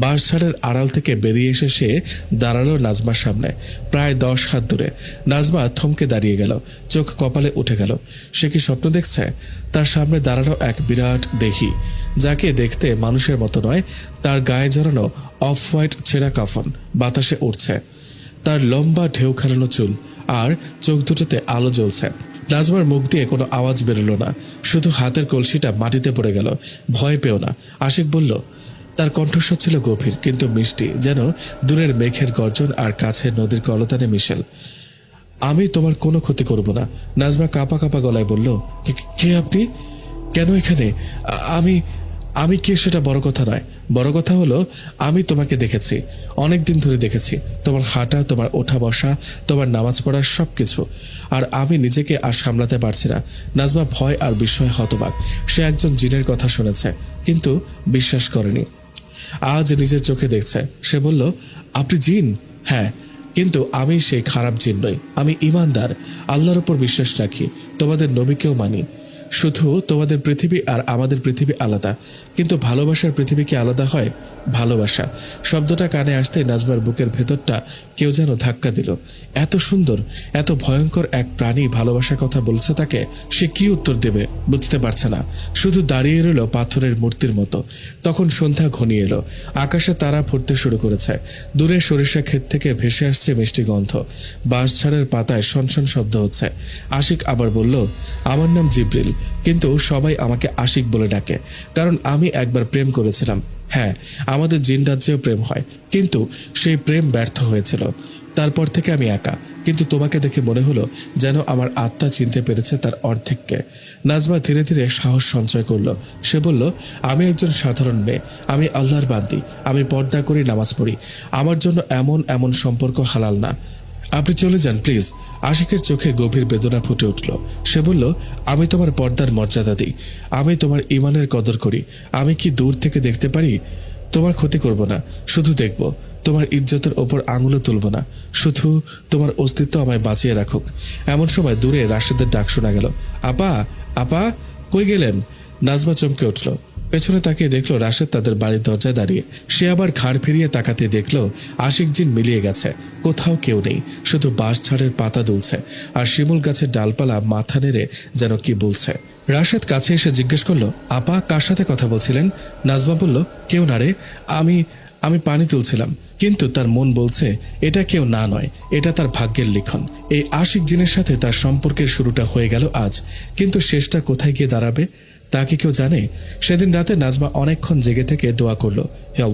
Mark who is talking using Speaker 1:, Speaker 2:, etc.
Speaker 1: বাঁশঝাড়ের আড়াল থেকে বেরিয়ে এসে সে দাঁড়ালো নাজমার সামনে, প্রায় 10 হাত দূরে। নাজমা থমকে দাঁড়িয়ে গেল, চোখ কপালে উঠে গেল। সে কি স্বপ্ন দেখছে? তার সামনে দাঁড়ানো এক বিরাট দেহি, যাকে দেখতে মানুষের মতো নয়। তার গায়ে জড়ানো অফ হোয়াইট ছেঁড়া কাফন বাতাসে উঠছে, তার লম্বা ঢেউ খেলানো চুল, আর চোখ দুটোতে আলো জ্বলছে। নাজমার মুখ দিয়ে কোনো আওয়াজ বেরোলো না, শুধু হাতের কলসিটা মাটিতে পড়ে গেল। ভয় পেও না, আশিক বলল। তার কণ্ঠস্বর ছিল গভীর কিন্তু মিষ্টি, যেন দূরের মেঘের গর্জন আর কাছের নদীর কলতানে মিশেল। আমি তোমার কোনো ক্ষতি করব না, নাজমা কাঁপা কাঁপা গলায় বলল। কে আপনি? কেন এখানে? আমি আমি কে সেটা বড় কথা নয়, বড় কথা হলো আমি তোমাকে দেখেছি, অনেক দিন ধরে দেখেছি। তোমার হাঁটা, তোমার ওঠা বসা, তোমার নামাজ পড়ার সব কিছু। আর আমি নিজেকে আর সামলাতে পারছি না। নাজমা ভয় আর বিস্ময় হতবাক। সে একজন জিনের কথা শুনেছে কিন্তু বিশ্বাস করেনি। আজ নিজের চোখে দেখছে। সে বলল, আপনি জিন? হ্যাঁ, কিন্তু আমি সেই খারাপ জিন নই। আমি ইমানদার, আল্লাহর উপর বিশ্বাস রাখি, তোমাদের নবীকেও মানি। শুধু তোমাদের পৃথিবী আর আমাদের পৃথিবী আলাদা, কিন্তু ভালোবাসার পৃথিবী কি আলাদা হয়? ভালোবাসা শব্দটা কানে আসতে নাজমার বুকের ভেতরটা কেউ যেন ধাক্কা দিল। এত সুন্দর, এত ভয়ঙ্কর এক প্রাণী ভালোবাসার কথা বলছে তাকে। সে কি উত্তর দেবে বুঝতে পারছে না, শুধু দাঁড়িয়ে রইল পাথরের মূর্তির মতো। তখন সন্ধ্যা ঘনিয়ে এলো, আকাশে তারা ফুটতে শুরু করেছে। দূরে সরিষা ক্ষেত থেকে ভেসে আসছে মিষ্টি গন্ধ, বাঁশঝাড়ের পাতায় শনশন শব্দ হচ্ছে। আশিক আবার বলল, আমার নাম জিব্রিল, কিন্তু সবাই আমাকে আশিক বলে ডাকে, কারণ আমি একবার প্রেম করেছিলাম। হ্যাঁ, আমাদের জিন রাজ্যেও প্রেম হয়, কিন্তু সেই প্রেম ব্যর্থ হয়েছিল। তারপর থেকে আমি একা, কিন্তু তোমাকে দেখে মনে হলো যেন আমার আত্মা চিনতে পেরেছে তার অর্ধেককে। নাজমা ধীরে ধীরে সাহস সঞ্চয় করলো। সে বলল, আমি একজন সাধারণ মেয়ে, আমি আল্লাহর বান্দি, আমি পর্দা করি, নামাজ পড়ি। আমার জন্য এমন এমন সম্পর্ক হালাল না। আপনি চলে যান প্লিজ। আশিকের চোখে গভীর বেদনা ফুটে উঠল। সে বলল, আমি তোমার পর্দার মর্যাদা দিই, আমি তোমার ইমানের কদর করি। আমি কি দূর থেকে দেখতে পারি? তোমার ক্ষতি করব না, শুধু দেখব। তোমার ইজ্জতের ওপর আঙুলও তুলব না, শুধু তোমার অস্তিত্ব আমায় বাঁচিয়ে রাখুক। এমন সময় দূরে রাশেদের ডাক শোনা গেল। আপা, আপা, কই গেলেন? নাজমা চমকে উঠল, পেছনে তাকিয়ে দেখলো রাশেদ তাদের বাড়ির দরজায় দাঁড়িয়ে। সে আবার ঘাড় ফিরিয়ে তাকাতে দেখলো আশিক জিন মিলিয়ে গেছে। কোথাও কেউ নেই, শুধু বাঁশঝাড়ের পাতা দুলছে আর শিমুল গাছের ডালপালা মাথা নেড়ে যেন কি বলছে। রাশেদ কাছে এসে জিজ্ঞেস করলো, আপা কার সাথে কথা বলছিলেন? নাজমা বলল, কেউ না রে, আমি পানি তুলছিলাম। কিন্তু তার মন বলছে এটা কেউ না নয়, এটা তার ভাগ্যের লিখন। এই আশিক জিনের সাথে তার সম্পর্কের শুরুটা হয়ে গেল আজ, কিন্তু শেষটা কোথায় গিয়ে দাঁড়াবে তা কি কেউ জানে? সেদিন রাতে নাজমা অনেকক্ষণ জেগে থেকে দোয়া করলো,